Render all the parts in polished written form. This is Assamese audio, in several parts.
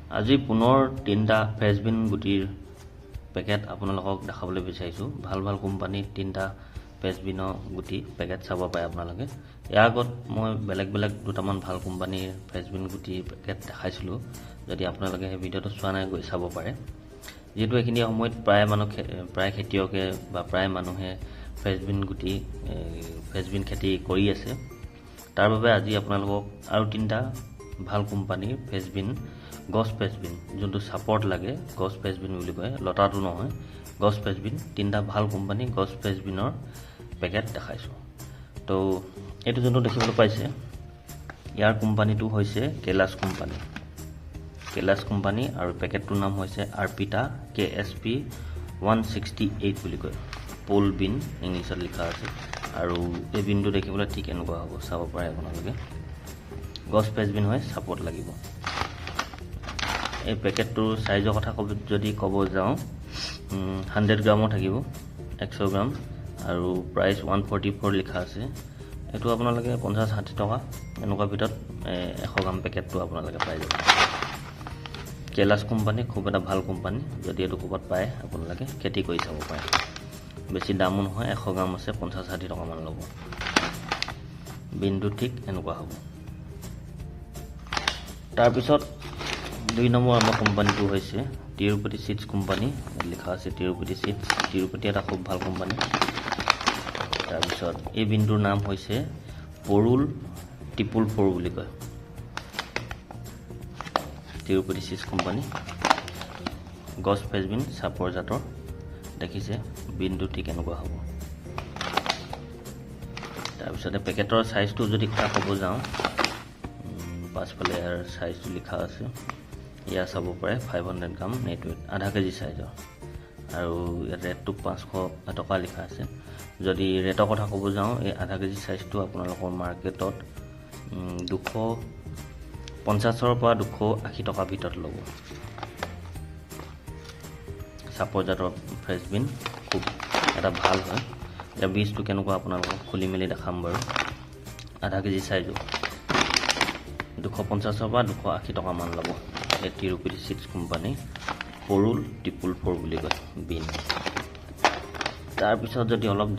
আজি পুনৰ তিনিটা ফ্ৰেঞ্চবিন গুটিৰ পেকেট আপোনালোকক দেখাবলৈ বিচাৰিছোঁ। ভাল ভাল কোম্পানীৰ তিনিটা ফ্ৰেঞ্চবিনৰ গুটি পেকেট চাব পাৰে আপোনালোকে। ইয়াৰ আগত মই বেলেগ দুটামান ভাল কোম্পানীৰ ফ্ৰেঞ্চবিন গুটিৰ পেকেট দেখাইছিলোঁ। যদি আপোনালোকে সেই ভিডিঅ'টো চোৱা নাই গৈ চাব পাৰে। যিহেতু এইখিনি সময়ত প্ৰায় খেতিয়কে বা প্ৰায় মানুহে ফ্ৰেঞ্চবিন খেতি কৰি আছে। তাৰ বাবে আজি আপোনালোকক আৰু তিনিটা ভাল কোম্পানীৰ গছ ফ্ৰেঞ্চবিন, যোনটো ছাপৰ্ট লাগে গছ ফ্ৰেঞ্চবিন বুলি কয়, লতাটো নহয়, গছ ফ্ৰেঞ্চবিন, তিনিটা ভাল কোম্পানী গছ ফ্ৰেঞ্চবিনৰ পেকেট দেখাইছোঁ। তো এইটো যোনটো দেখিবলৈ পাইছে, ইয়াৰ কোম্পানীটো হৈছে কেলাছ কোম্পানী আৰু পেকেটটোৰ নাম হৈছে আৰ্পিতা KSP 168 বুলি কয়। পোল বিন ইংলিছত লিখা আছে আৰু এই বিনটো দেখিবলৈ ঠিক এনেকুৱা হ'ব, চাব পাৰে আপোনালোকে। গছ ফ্ৰেঞ্চবিন হয়, ছাপৰ্ট লাগিব। এই পেকেটটোৰ চাইজৰ কথা যদি ক'ব যাওঁ, 100 গ্ৰামৰ থাকিব, 100 গ্ৰাম আৰু প্ৰাইচ 144 লিখা আছে। এইটো আপোনালোকে 50-60 টকা এনেকুৱা ভিতৰত 100 গ্ৰাম পেকেটটো আপোনালোকে পাই যাব। কেলাছ কোম্পানী খুব এটা ভাল কোম্পানী, যদি এইটো ক'ৰবাত পায় আপোনালোকে খেতি কৰি চাব পাৰে। বেছি দামো নহয়, 100 গ্ৰাম আছে, 50-60 টকামান ল'ব। বিনটো ঠিক এনেকুৱা হ'ব। তাৰপিছত 2 নম্বৰ আমাৰ কোম্পানীটো হৈছে তিৰুপতি চিডছ কোম্পানী, লিখা আছে তিৰুপতি চিডছ। তিৰুপতি এটা খুব ভাল কোম্পানী। তাৰপিছত এই বিনটোৰ নাম হৈছে পৰুল 444 বুলি কয়, তিৰুপতি চিডছ কোম্পানী। গছ ফ্ৰেঞ্চবিন চাপৰ জাতৰ, দেখিছে বিনটো ঠিক এনেকুৱা হ'ব। তাৰপিছতে পেকেটৰ চাইজটো যদি ক'ব যাওঁ, পাছফালে ইয়াৰ চাইজটো লিখা আছে, ইয়াৰ চাব পাৰে 500 গ্ৰাম নেট ৱেইট, আধা কেজি চাইজৰ। আৰু ইয়াত ৰেটটো 500 টকা লিখা আছে। যদি ৰেটৰ কথা ক'ব যাওঁ, এই আধা কেজি চাইজটো আপোনালোকৰ মাৰ্কেটত 250 পৰা 280 টকাৰ ভিতৰত ল'ব। চাপৰ জাতৰ ফ্ৰেঞ্চবিন খুব এটা ভাল হয়। এতিয়া বীজটো কেনেকুৱা আপোনালোকক খুলি মেলি দেখাম বাৰু। আধা কেজি চাইজো 250 পৰা 280 টকামান ল'ব। এই তিৰুপতি চিডছ কোম্পানী পৰুল 444 বুলি কয় বিন। তাৰপিছত যদি অলপ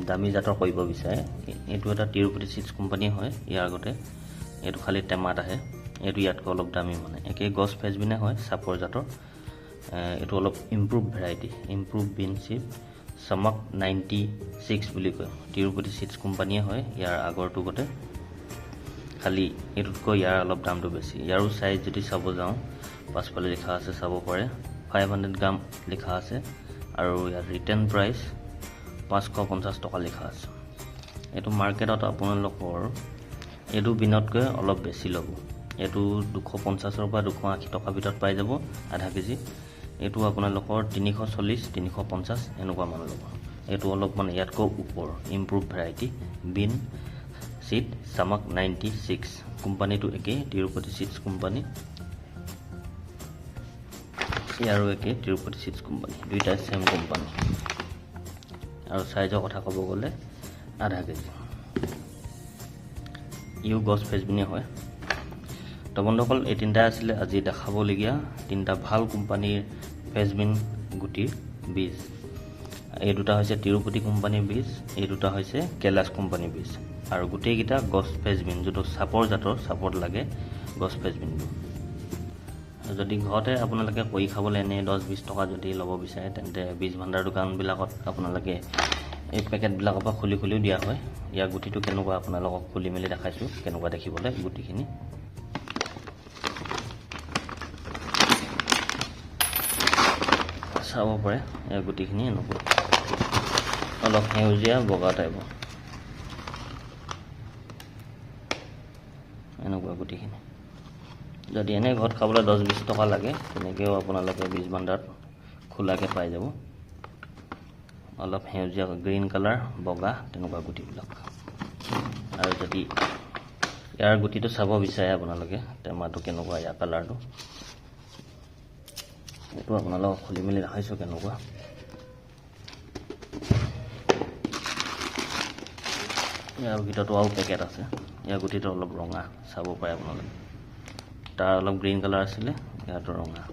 দামী জাতৰ কৰিব বিচাৰে, এইটো এটা তিৰুপতি চিডছ কোম্পানী হয়। ইয়াৰ আগতে এইটো খালি টেমাত আহে, এইটো ইয়াতকৈ অলপ দামী, মানে একেই গছ ফ্ৰেঞ্চবিনে হয়, চাপৰ জাতৰ। এইটো অলপ ইম্প্ৰুভ ভেৰাইটি, ইম্প্ৰুভ বিন চিপ চমক 96 বুলি কয়। তিৰুপতি চিডছ কোম্পানীয়ে হয় ইয়াৰ আগৰটো গতে, খালি এইটোতকৈ ইয়াৰ অলপ দামটো বেছি। ইয়াৰো চাইজ যদি চাব যাওঁ, পাছফালে লিখা আছে চাব পাৰে, 500 গ্ৰাম লিখা আছে আৰু ইয়াৰ ৰিটাৰ্ণ প্ৰাইচ 550 টকা লিখা আছে। এইটো মাৰ্কেটত আপোনালোকৰ এইটো বিনতকৈ অলপ বেছি ল'ব। এইটো 250 পৰা 280 টকাৰ ভিতৰত পাই যাব আধা কেজি। এইটো আপোনালোকৰ 340-350 এনেকুৱা মান ল'ব। এইটো অলপ মানে ইয়াতকৈ ওপৰ, ইম্প্ৰুভ ভেৰাইটি বিন চিড চমক 96। কোম্পানীটো একেই, তিৰুপতি চিডছ কোম্পানী। ইয়াৰো একেই, তিৰুপতি চিডছ কোম্পানী, দুইটাই চেম কোম্পানী। আৰু চাইজৰ কথা ক'ব গ'লে আধা কেজি। ইও গছ ফ্ৰেঞ্চবিনে হয়। তো বন্ধুসকল, এই তিনিটা আছিলে আজি দেখাবলগীয়া তিনিটা ভাল কোম্পানীৰ ফ্ৰেঞ্চবিন গুটিৰ বীজ। এই দুটা হৈছে তিৰুপতি কোম্পানীৰ বীজ, এই দুটা হৈছে কেলাছ কোম্পানীৰ বীজ। আৰু গোটেইকেইটা গছ ফ্ৰেঞ্চবিন, যোনটো চাপৰ জাতৰ, ছাপৰ্ট লাগে গছ ফ্ৰেঞ্চবিনবোৰ। যদি ঘৰতে আপোনালোকে কৰি খাবলৈ এনেই 10-20 টকা যদি ল'ব বিচাৰে, তেন্তে বীজ ভাণ্ডাৰ দোকানবিলাকত আপোনালোকে এই পেকেটবিলাকৰ পৰা খুলিও দিয়া হয়। ইয়াৰ গুটিটো কেনেকুৱা আপোনালোকক খুলি মেলি দেখাইছোঁ, কেনেকুৱা দেখিবলৈ গুটিখিনি। চাব পাৰে ইয়াৰ গুটিখিনি এনেকুৱা, অলপ সেউজীয়া বগা টাইপৰ, এনেকুৱা গুটিখিনি। যদি এনেই ঘৰত খাবলৈ 10-20 টকা লাগে, তেনেকৈও আপোনালোকে বীজ ভাণ্ডাৰত খোলাকৈ পাই যাব। অলপ সেউজীয়া, গ্ৰীণ কালাৰ, বগা, তেনেকুৱা গুটিবিলাক। আৰু যদি ইয়াৰ গুটিটো চাব বিচাৰে আপোনালোকে, টেমাটো কেনেকুৱা, ইয়াৰ কালাৰটো, এইটো আপোনালোকক খুলি মেলি দেখাইছোঁ কেনেকুৱা। ইয়াৰ ভিতৰতো আৰু পেকেট আছে। ইয়াৰ গুটিটো অলপ ৰঙা, চাব পাৰে আপোনালোকে। তাৰ অলপ গ্ৰীণ কালাৰ আছিলে, ইয়াতো ৰঙা।